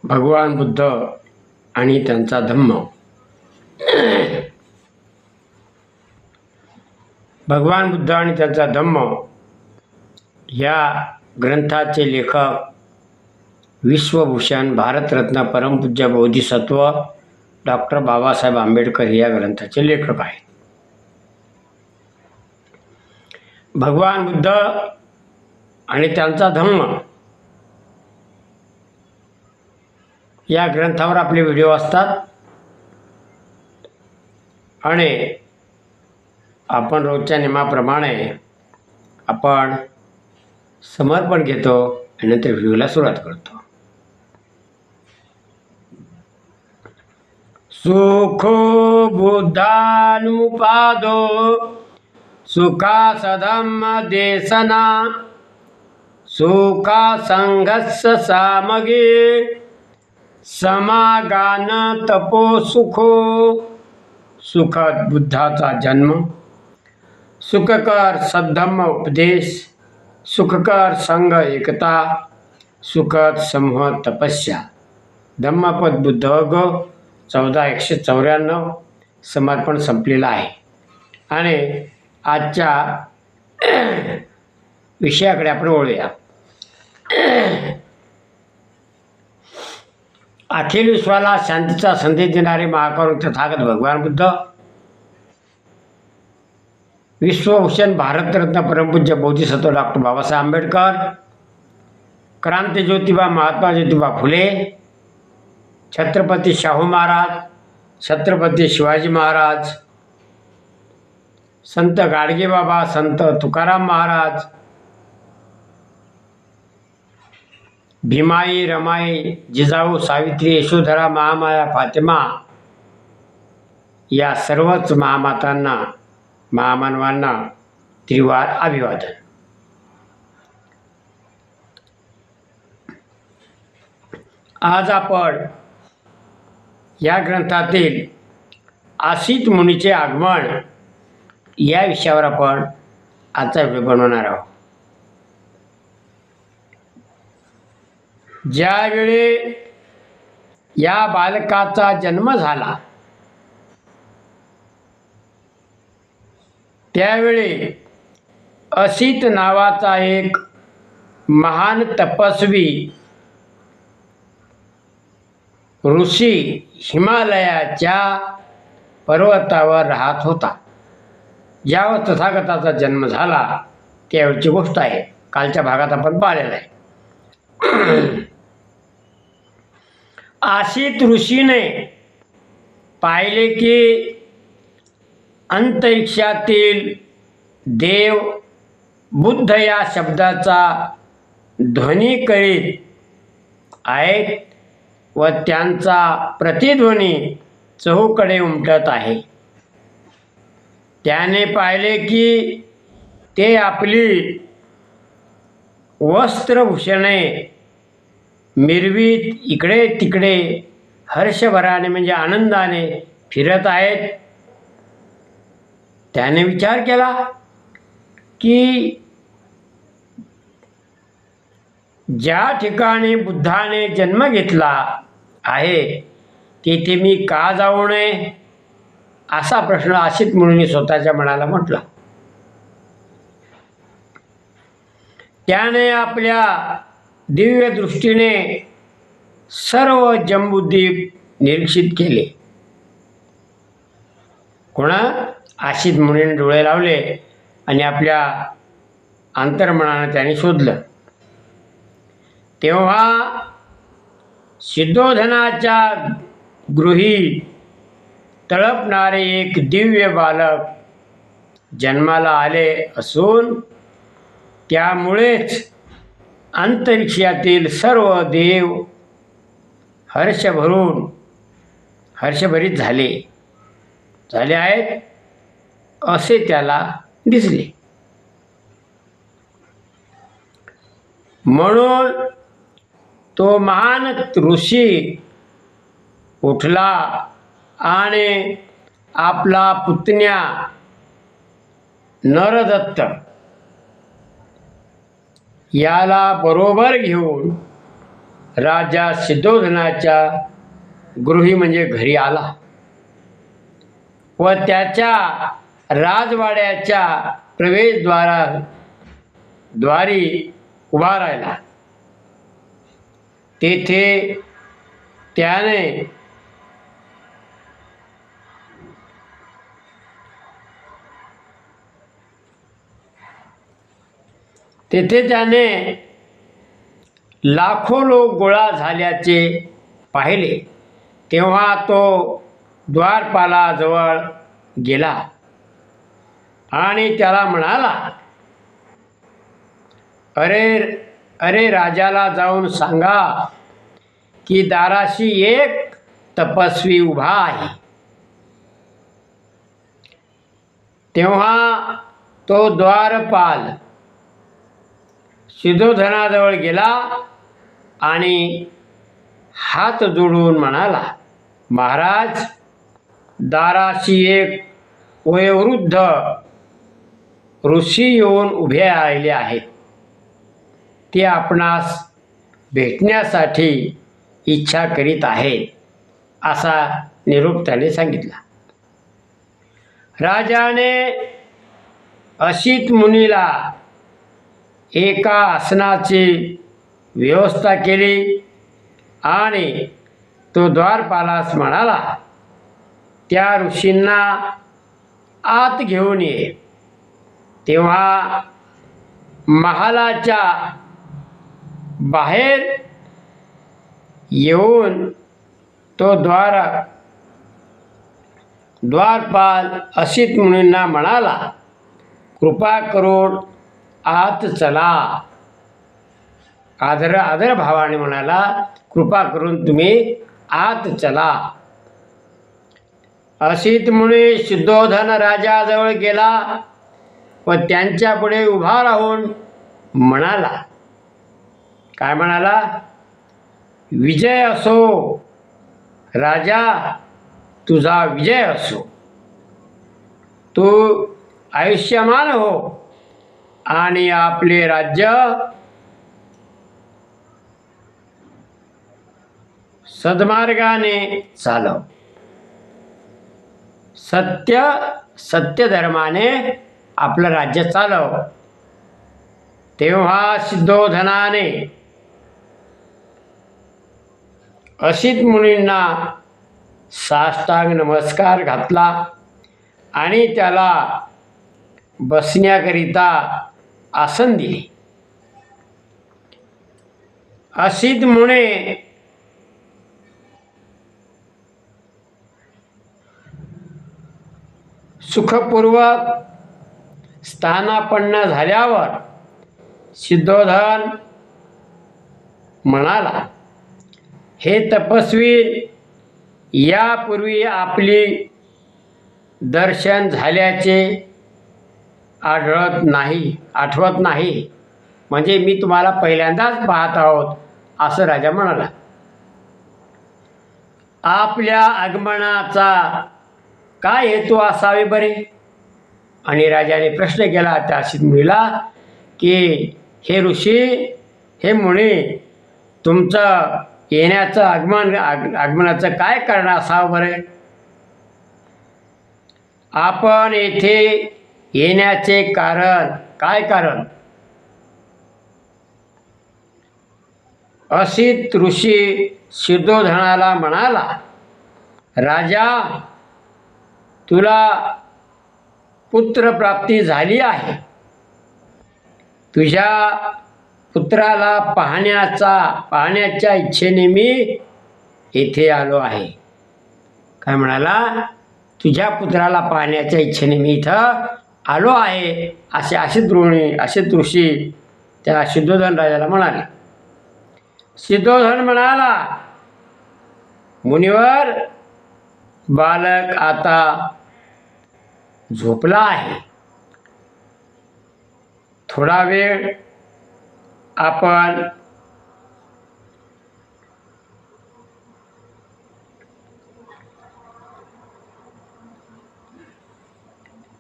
भगवान बुद्ध आणि त्यांचा धम्म. भगवान बुद्ध आणि त्यांचा धम्म या ग्रंथाचे लेखक विश्वभूषण भारतरत्न परमपूज्य बोधिसत्व डॉक्टर बाबासाहेब आंबेडकर या ग्रंथाचे लेखक आहेत. भगवान बुद्ध आणि त्यांचा धम्म या ग्रंथावर आपले व्हिडिओ असतात आणि आपण रोजच्या नियमाप्रमाणे आपण समर्पण घेतो आणि नंतर व्हिडिओला सुरुवात करतो. सुखो बुद्धानुपादो सुखा सधम्म देशना सुखा संघस्स सामगे समागान तपो सुखो. सुखद बुद्धाचा जन्म, सुखकर सद्धम्म उपदेश, सुखकर संघ एकता, सुखद समूह तपस्या. धम्मपद बुद्ध ग 1494 समर्पण संपलेलं आहे. आणि आजच्या विषयाकडे आपण वळूया. अखिल विश्वाला शांतीचा संदेश देणारे महाकरुण तथागत भगवान बुद्ध, विश्वभूषण भारतरत्न परमपूज्य बोधिसत्व डॉक्टर बाबासाहेब आंबेडकर, क्रांती ज्योतिबा महात्मा ज्योतिबा फुले, छत्रपती शाहू महाराज, छत्रपती शिवाजी महाराज, संत गाडगेबाबा, संत तुकाराम महाराज, भीमाई, रमाई, जिजाऊ, सावित्री, यशोधरा, महामाया, फातिमा या सर्वच महामातांना, महामानवांना त्रिवार अभिवादन. आज आपण या ग्रंथातील आसित मुनीचे आगमन या विषयावर आपण आजचा व्हिडिओ बनवणार आहोत. ज्यावेळी या बालकाचा जन्म झाला त्यावेळी असित नावाचा एक महान तपस्वी ऋषी हिमालयाच्या पर्वतावर राहत होता. ज्यावर तथागताचा जन्म झाला त्यावेळची गोष्ट आहे. कालच्या भागात आपण पाहिलेलं आहे. आसित ऋषीने पाहिले की अंतरिक्षातील देव बुद्ध या शब्दाचा ध्वनी करीत आहेत व त्यांचा प्रतिध्वनी चहूकडे उमटत आहे. त्याने पाहिले की ते आपली वस्त्रभूषणे मिरवीत इकडे तिकडे हर्षभराने म्हणजे आनंदाने फिरत आहेत. त्याने विचार केला की ज्या ठिकाणी बुद्धाने जन्म घेतला आहे तेथे मी का जाऊ नये, असा प्रश्न आसित मुनीने स्वतःच्या मनाला म्हटला. त्याने आपल्या दिव्य दृष्टीने सर्व जम्बूद्वीप निरीक्षित केले. आसित मुनीने डोळे लावले आणि आपल्या अंतर्मनाने त्याने शोधलं. तेव्हा सिद्धोधनाच्या गृही तळपणारे एक दिव्य बालक जन्माला आले असून त्यामुळेच अंतरिक्षातील सर्व देव हर्षभरीत झाले आहेत असे त्याला दिसले. म्हणून तो महान ऋषी उठला आणि आपला पुतण्या नरदत्त याला बरोबर घेऊन राजा सिद्धोधनाच्या गृही म्हणजे घरी आला व त्याच्या राजवाड्याच्या द्वारी उभा राहिला. तेथे त्याने लाखो लोक गोळा झाल्याचे पाहिले. तेव्हा तो द्वारपालाजवळ गेला आणि त्याला म्हणाला, अरे राजाला जाऊन सांगा की दाराशी एक तपस्वी उभा आहे. तेव्हा तो द्वारपाल सिद्धोधनाजवळ गेला आणि हात जोडून म्हणाला, महाराज, दाराशी एक वयोवृद्ध ऋषी येऊन उभे राहिले आहेत. ते आपणास भेटण्यासाठी इच्छा करीत आहेत, असा निरोप त्याने सांगितला. राजाने असित मुनीला एका आसनाची व्यवस्था केली आणि तो द्वारपालास म्हणाला, त्या ऋषींना आत घेऊन ये. तेव्हा महालाच्या बाहेर येऊन तो द्वारपाल असित मुनींना म्हणाला, कृपा करून आत चला. आदर भावाने म्हणाला, कृपा करून तुम्ही आत चला. असित मुनी सिद्धोधन राजाजवळ गेला व त्यांच्या पुढे उभा राहून म्हणाला, काय म्हणाला? विजय असो राजा, तुझा विजय असो. तू आयुष्यमान हो आणि आपले राज्य सद्मार्गाने चालव. सत्य धर्माने आपलं राज्य चालव. तेव्हा सिद्धोधनाने असित मुनींना साष्टांग नमस्कार घातला आणि त्याला बसण्याकरिता आसन दिले. असित मुने सुखपूर्वक स्थानापन्न झाल्यावर सिद्धोधन म्हणाला, हे तपस्वी, यापूर्वी आपली दर्शन झाल्याचे आठवत नाही. म्हणजे मी तुम्हाला पहिल्यांदाच पाहत आहोत, असं राजा म्हणाला. आपल्या आगमनाचा काय हेतू असावे बरे? आणि राजाने प्रश्न केला त्या असित मुनीला की हे ऋषी, हे मुनी, तुमचं येण्याचं आगमनाचं काय कारण असावं बरे? आपण येथे येण्याचे कारण काय? असित ऋषी सिद्धोधनाला म्हणाला, राजा, तुला पुत्रप्राप्ती झाली आहे. तुझ्या पुत्राला पाहण्याच्या इच्छेने मी येथे आलो आहे. काय म्हणाला? तुझ्या पुत्राला पाहण्याच्या इच्छेने मी इथं आलो आहे, असे असित ऋषी त्या सिद्धोधन राजाला म्हणाले. सिद्धोधन म्हणाला, मुनिवर, बालक आता झोपला आहे. थोडा वेळ आपण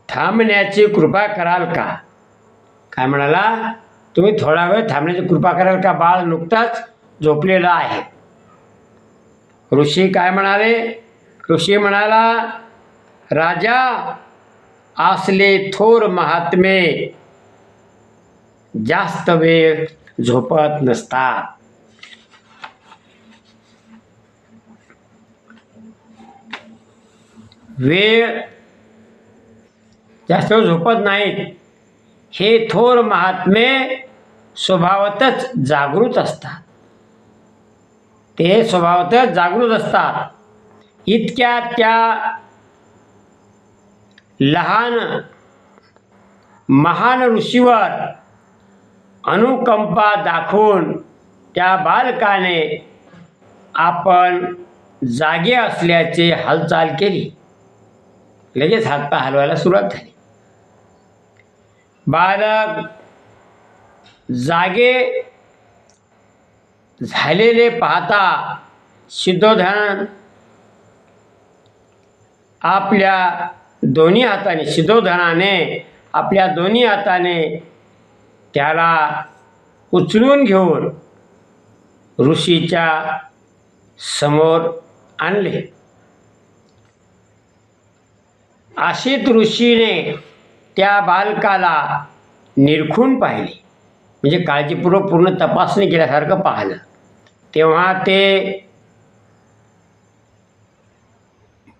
थांबण्याची कृपा कराल का? काय म्हणाला? तुम्ही थोडा वेळ थांबण्याची कृपा कराल का? बाळ नुकताच झोपलेला आहे. ऋषी काय म्हणाले? ऋषी म्हणाला, राजा असले थोर महात्मे जास्त वेळ झोपत नसतात. वेळ जास्त झोपत नाहीत. हे थोर महात्मे स्वभावतच जागृत असतात. ते स्वभावतच जागृत असतात. इतक्या त्या लहान महान ऋषीवर अनुकंपा दाखवून त्या बालकाने आपण जागे असल्याचे हालचाल केली. लगेच हातपाय हलवायला सुरुवात झाली. बालक जागे झालेले पाहता सिद्धोधन आपल्या दोन्ही हाताने सिद्धोधनाने आपल्या दोन्ही हाताने त्याला उचलून घेऊन ऋषीच्या समोर आणले. अशीत ऋषीने त्या बालकाला निरखून पाहिले, म्हणजे काळजीपूर्वक पूर्ण तपासणी केल्यासारखं पाहिलं. तेव्हा ते